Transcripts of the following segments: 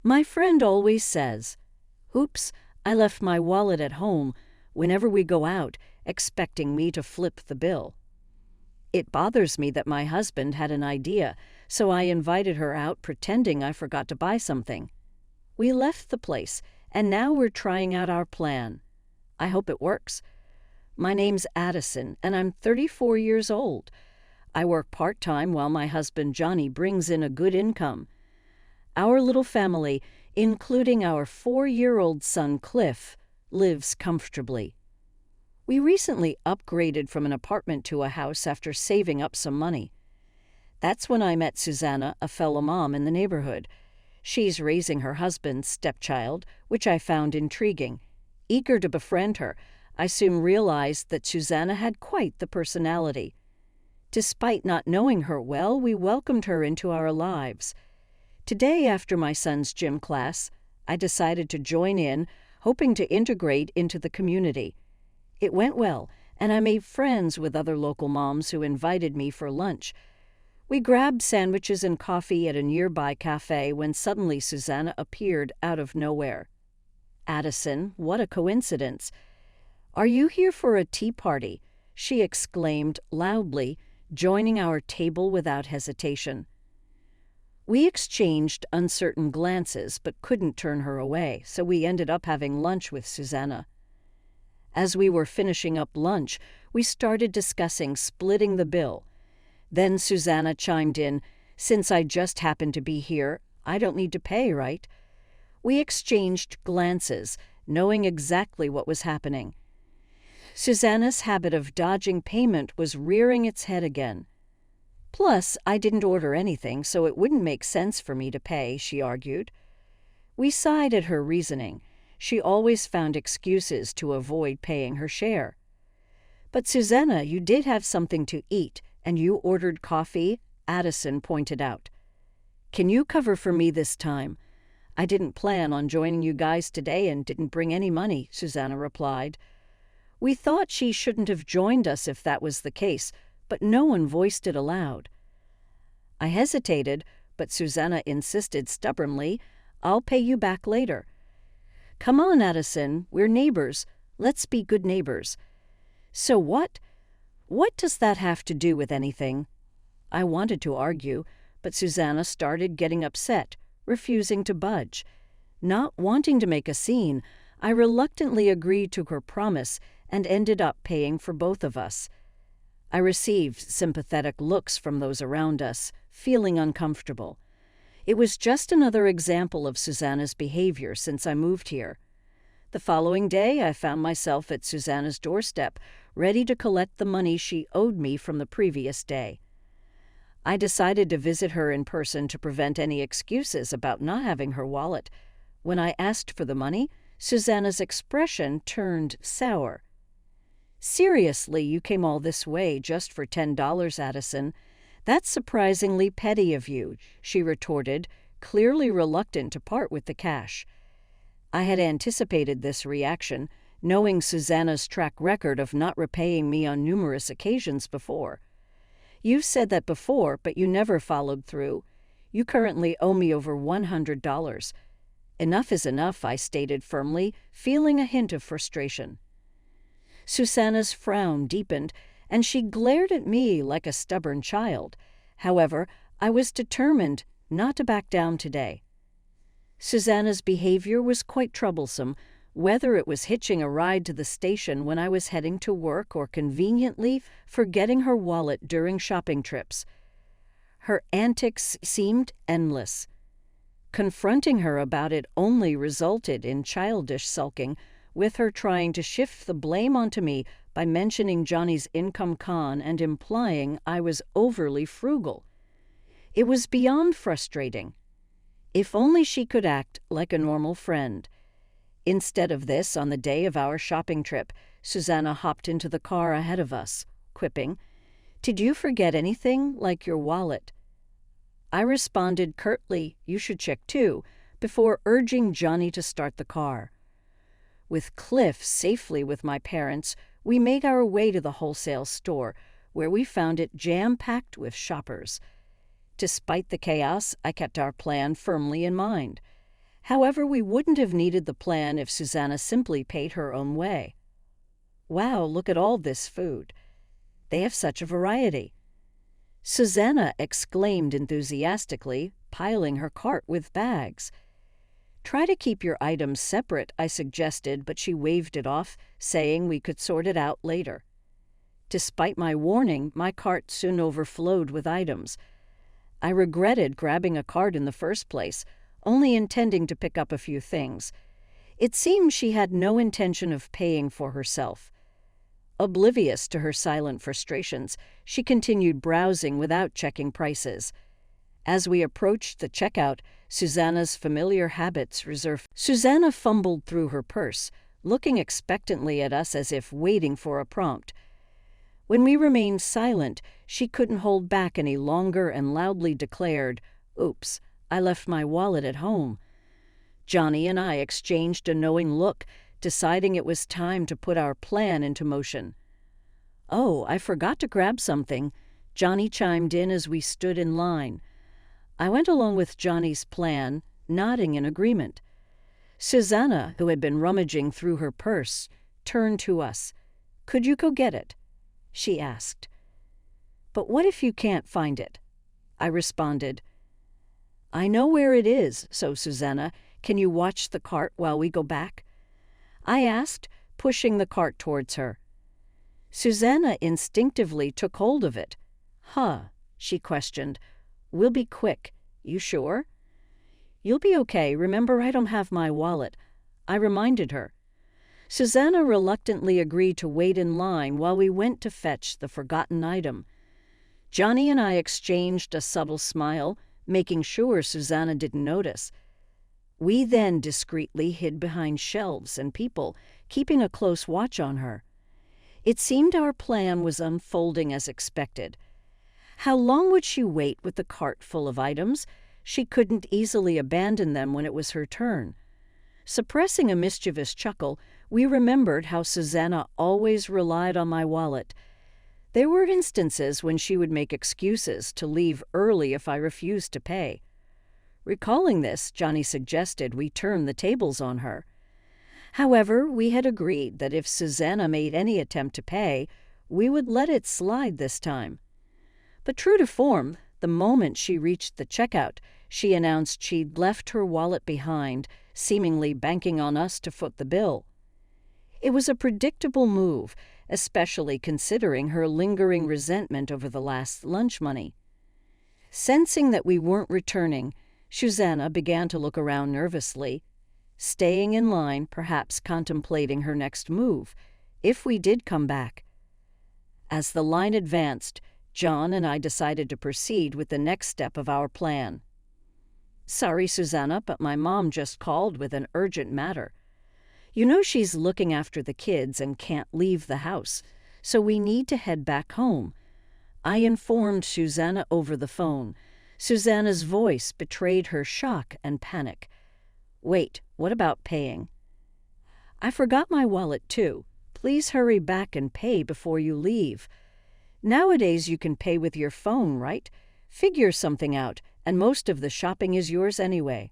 My friend always says, "Oops, I left my wallet at home," whenever we go out, expecting me to flip the bill. It bothers me that my husband had an idea, so I invited her out pretending I forgot to buy something. We left the place, and now we're trying out our plan. I hope it works. My name's Addison, and I'm 34 years old. I work part-time while my husband Johnny brings in a good income. Our little family, including our 4-year-old son Cliff, lives comfortably. We recently upgraded from an apartment to a house after saving up some money. That's when I met Susanna, a fellow mom in the neighborhood. She's raising her husband's stepchild, which I found intriguing. Eager to befriend her, I soon realized that Susanna had quite the personality. Despite not knowing her well, we welcomed her into our lives. Today, after my son's gym class, I decided to join in, hoping to integrate into the community. It went well, and I made friends with other local moms who invited me for lunch. We grabbed sandwiches and coffee at a nearby cafe when suddenly Susanna appeared out of nowhere. "Addison, what a coincidence. Are you here for a tea party?" she exclaimed loudly, joining our table without hesitation. We exchanged uncertain glances but couldn't turn her away, so we ended up having lunch with Susanna. As we were finishing up lunch, we started discussing splitting the bill. Then Susanna chimed in, "Since I just happened to be here, I don't need to pay, right?" We exchanged glances, knowing exactly what was happening. Susanna's habit of dodging payment was rearing its head again. Plus, I didn't order anything, so it wouldn't make sense for me to pay, she argued. We sighed at her reasoning. She always found excuses to avoid paying her share. "But Susanna, you did have something to eat, and you ordered coffee," Addison pointed out. "Can you cover for me this time? I didn't plan on joining you guys today and didn't bring any money," Susanna replied. We thought she shouldn't have joined us if that was the case, but no one voiced it aloud. I hesitated, but Susanna insisted stubbornly, "I'll pay you back later." "Come on, Addison, we're neighbors. Let's be good neighbors." "So what? What does that have to do with anything?" I wanted to argue, but Susanna started getting upset, refusing to budge. Not wanting to make a scene, I reluctantly agreed to her promise and ended up paying for both of us. I received sympathetic looks from those around us, feeling uncomfortable. It was just another example of Susanna's behavior since I moved here. The following day, I found myself at Susanna's doorstep, ready to collect the money she owed me from the previous day. I decided to visit her in person to prevent any excuses about not having her wallet. When I asked for the money, Susanna's expression turned sour. "Seriously, you came all this way just for $10, Addison? That's surprisingly petty of you," she retorted, clearly reluctant to part with the cash. I had anticipated this reaction, knowing Susanna's track record of not repaying me on numerous occasions before. "You've said that before, but you never followed through. You currently owe me over $100. "Enough is enough," I stated firmly, feeling a hint of frustration. Susanna's frown deepened, and she glared at me like a stubborn child. However, I was determined not to back down today. Susanna's behavior was quite troublesome, whether it was hitching a ride to the station when I was heading to work or conveniently forgetting her wallet during shopping trips. Her antics seemed endless. Confronting her about it only resulted in childish sulking, with her trying to shift the blame onto me by mentioning Johnny's income con and implying I was overly frugal. It was beyond frustrating. If only she could act like a normal friend. Instead of this, on the day of our shopping trip, Susanna hopped into the car ahead of us, quipping, "Did you forget anything, like your wallet?" I responded curtly, "You should check too," before urging Johnny to start the car. With Cliff safely with my parents, we made our way to the wholesale store, where we found it jam-packed with shoppers. Despite the chaos, I kept our plan firmly in mind. However, we wouldn't have needed the plan if Susanna simply paid her own way. Wow, look at all this food. They have such a variety. Susanna exclaimed enthusiastically, piling her cart with bags. Try to keep your items separate, I suggested, but she waved it off, saying we could sort it out later. Despite my warning, my cart soon overflowed with items. I regretted grabbing a cart in the first place, only intending to pick up a few things. It seemed she had no intention of paying for herself. Oblivious to her silent frustrations, she continued browsing without checking prices. As we approached the checkout, Susanna's familiar habits reserved. Susanna fumbled through her purse, looking expectantly at us as if waiting for a prompt. When we remained silent, she couldn't hold back any longer and loudly declared, "Oops, I left my wallet at home." Johnny and I exchanged a knowing look, deciding it was time to put our plan into motion. "Oh, I forgot to grab something," Johnny chimed in as we stood in line. I went along with Johnny's plan, nodding in agreement. Susanna, who had been rummaging through her purse, turned to us. "Could you go get it?" she asked. "But what if you can't find it?" I responded. "I know where it is, so Susanna, can you watch the cart while we go back?" I asked, pushing the cart towards her. Susanna instinctively took hold of it. "Huh," she questioned. "We'll be quick. You sure?" "You'll be okay. Remember, I don't have my wallet," I reminded her. Susanna reluctantly agreed to wait in line while we went to fetch the forgotten item. Johnny and I exchanged a subtle smile, making sure Susanna didn't notice. We then discreetly hid behind shelves and people, keeping a close watch on her. It seemed our plan was unfolding as expected. How long would she wait with the cart full of items? She couldn't easily abandon them when it was her turn. Suppressing a mischievous chuckle, we remembered how Susanna always relied on my wallet. There were instances when she would make excuses to leave early if I refused to pay. Recalling this, Johnny suggested we turn the tables on her. However, we had agreed that if Susanna made any attempt to pay, we would let it slide this time. But true to form, the moment she reached the checkout, she announced she'd left her wallet behind, seemingly banking on us to foot the bill. It was a predictable move, especially considering her lingering resentment over the last lunch money. Sensing that we weren't returning, Susanna began to look around nervously, staying in line, perhaps contemplating her next move, if we did come back. As the line advanced, John and I decided to proceed with the next step of our plan. "Sorry, Susanna, but my mom just called with an urgent matter. You know she's looking after the kids and can't leave the house, so we need to head back home," I informed Susanna over the phone. Susanna's voice betrayed her shock and panic. "Wait, what about paying?" "I forgot my wallet too. Please hurry back and pay before you leave. Nowadays you can pay with your phone, right? Figure something out, and most of the shopping is yours anyway.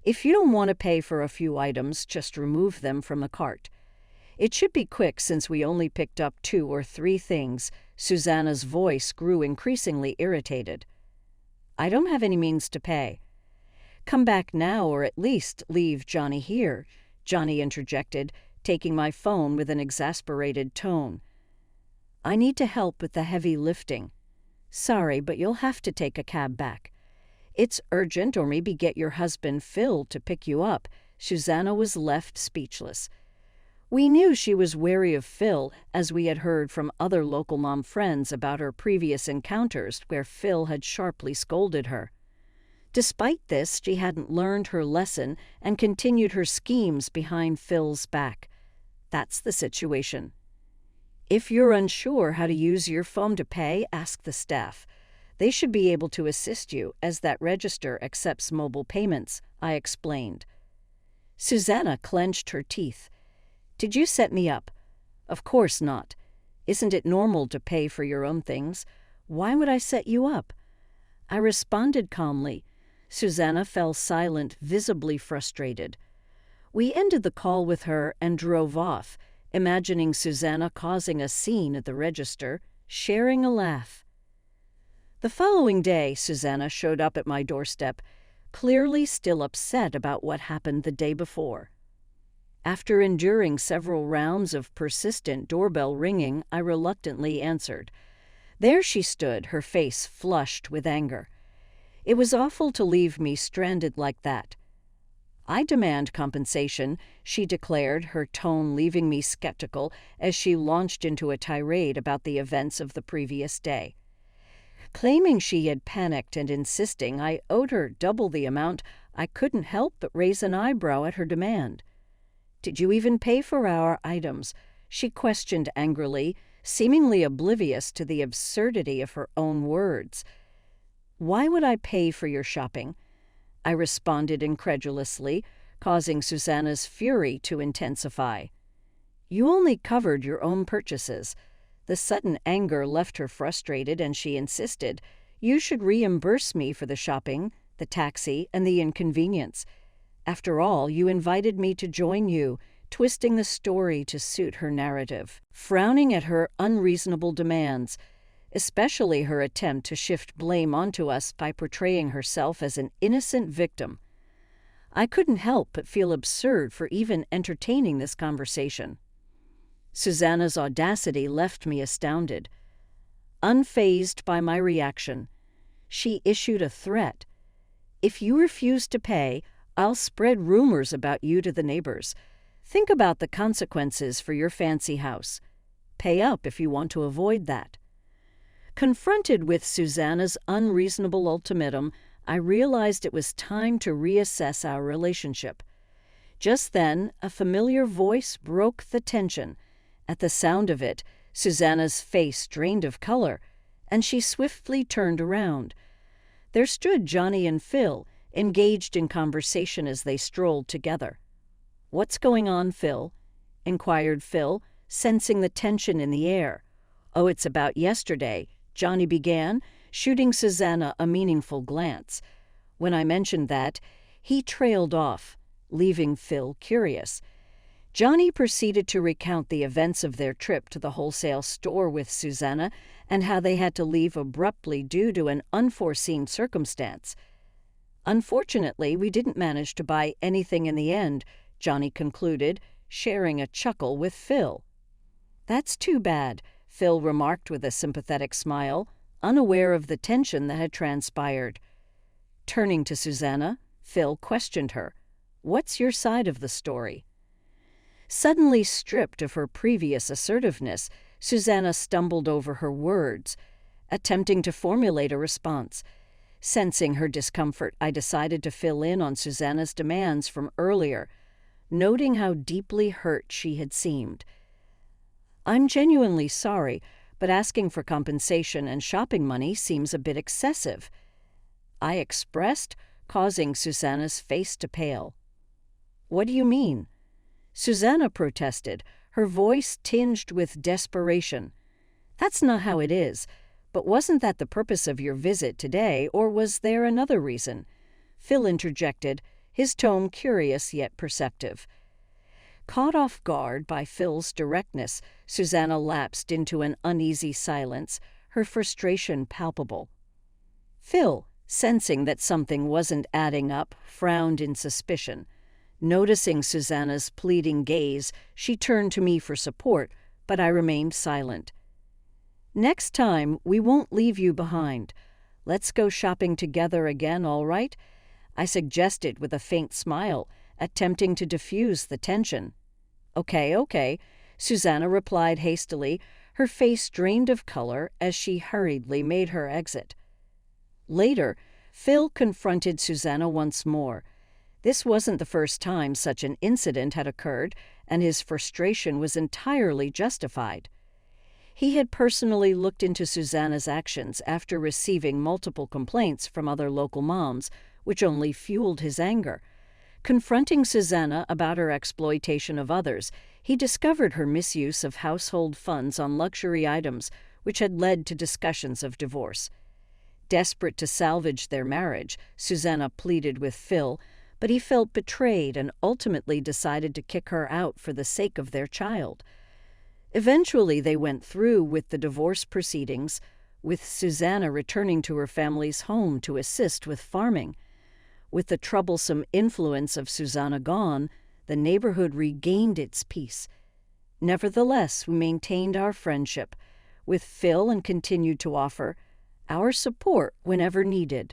If you don't want to pay for a few items, just remove them from the cart. It should be quick since we only picked up 2 or 3 things." Susanna's voice grew increasingly irritated. "I don't have any means to pay." "Come back now or at least leave Johnny here," Johnny interjected, taking my phone with an exasperated tone. "I need to help with the heavy lifting. Sorry, but you'll have to take a cab back. It's urgent, or maybe get your husband Phil to pick you up." Susanna was left speechless. We knew she was wary of Phil, as we had heard from other local mom friends about her previous encounters where Phil had sharply scolded her. Despite this, she hadn't learned her lesson and continued her schemes behind Phil's back. That's the situation. If you're unsure how to use your phone to pay, ask the staff. They should be able to assist you, as that register accepts mobile payments, I explained. Susanna clenched her teeth. "Did you set me up?" "Of course not. Isn't it normal to pay for your own things? Why would I set you up?" I responded calmly. Susanna fell silent, visibly frustrated. We ended the call with her and drove off, imagining Susanna causing a scene at the register, sharing a laugh. The following day, Susanna showed up at my doorstep, clearly still upset about what happened the day before. After enduring several rounds of persistent doorbell ringing, I reluctantly answered. There she stood, her face flushed with anger. It was awful to leave me stranded like that. I demand compensation, she declared, her tone leaving me skeptical as she launched into a tirade about the events of the previous day. Claiming she had panicked and insisting I owed her double the amount, I couldn't help but raise an eyebrow at her demand. "Did you even pay for our items?" she questioned angrily, seemingly oblivious to the absurdity of her own words. "Why would I pay for your shopping?" I responded incredulously, causing Susanna's fury to intensify. "You only covered your own purchases." The sudden anger left her frustrated, and she insisted, "You should reimburse me for the shopping, the taxi, and the inconvenience. After all, you invited me to join you," twisting the story to suit her narrative. Frowning at her unreasonable demands, especially her attempt to shift blame onto us by portraying herself as an innocent victim. I couldn't help but feel absurd for even entertaining this conversation. Susanna's audacity left me astounded. Unfazed by my reaction, she issued a threat. "If you refuse to pay, I'll spread rumors about you to the neighbors. Think about the consequences for your fancy house. Pay up if you want to avoid that." Confronted with Susanna's unreasonable ultimatum, I realized it was time to reassess our relationship. Just then, a familiar voice broke the tension. At the sound of it, Susanna's face drained of color, and she swiftly turned around. There stood Johnny and Phil, engaged in conversation as they strolled together. "What's going on, Phil?" inquired Phil, sensing the tension in the air. "Oh, it's about yesterday," Johnny began, shooting Susanna a meaningful glance. When I mentioned that, he trailed off, leaving Phil curious. Johnny proceeded to recount the events of their trip to the wholesale store with Susanna and how they had to leave abruptly due to an unforeseen circumstance. "Unfortunately, we didn't manage to buy anything in the end," Johnny concluded, sharing a chuckle with Phil. "That's too bad," Phil remarked with a sympathetic smile, unaware of the tension that had transpired. Turning to Susanna, Phil questioned her. "What's your side of the story?" Suddenly stripped of her previous assertiveness, Susanna stumbled over her words, attempting to formulate a response. Sensing her discomfort, I decided to fill in on Susanna's demands from earlier, noting how deeply hurt she had seemed. "I'm genuinely sorry, but asking for compensation and shopping money seems a bit excessive," I expressed, causing Susanna's face to pale. "What do you mean?" Susanna protested, her voice tinged with desperation. "That's not how it is. But wasn't that the purpose of your visit today, or was there another reason?" Phil interjected, his tone curious yet perceptive. Caught off guard by Phil's directness, Susanna lapsed into an uneasy silence, her frustration palpable. Phil, sensing that something wasn't adding up, frowned in suspicion. Noticing Susanna's pleading gaze, she turned to me for support, but I remained silent. "Next time, we won't leave you behind. Let's go shopping together again, all right?" I suggested with a faint smile, attempting to diffuse the tension. Okay, Susanna replied hastily, her face drained of color as she hurriedly made her exit. Later, Phil confronted Susanna once more. This wasn't the first time such an incident had occurred, and his frustration was entirely justified. He had personally looked into Susanna's actions after receiving multiple complaints from other local moms, which only fueled his anger. Confronting Susanna about her exploitation of others, he discovered her misuse of household funds on luxury items, which had led to discussions of divorce. Desperate to salvage their marriage, Susanna pleaded with Phil, but he felt betrayed and ultimately decided to kick her out for the sake of their child. Eventually, they went through with the divorce proceedings, with Susanna returning to her family's home to assist with farming. With the troublesome influence of Susanna gone, the neighborhood regained its peace. Nevertheless, we maintained our friendship with Phil and continued to offer our support whenever needed.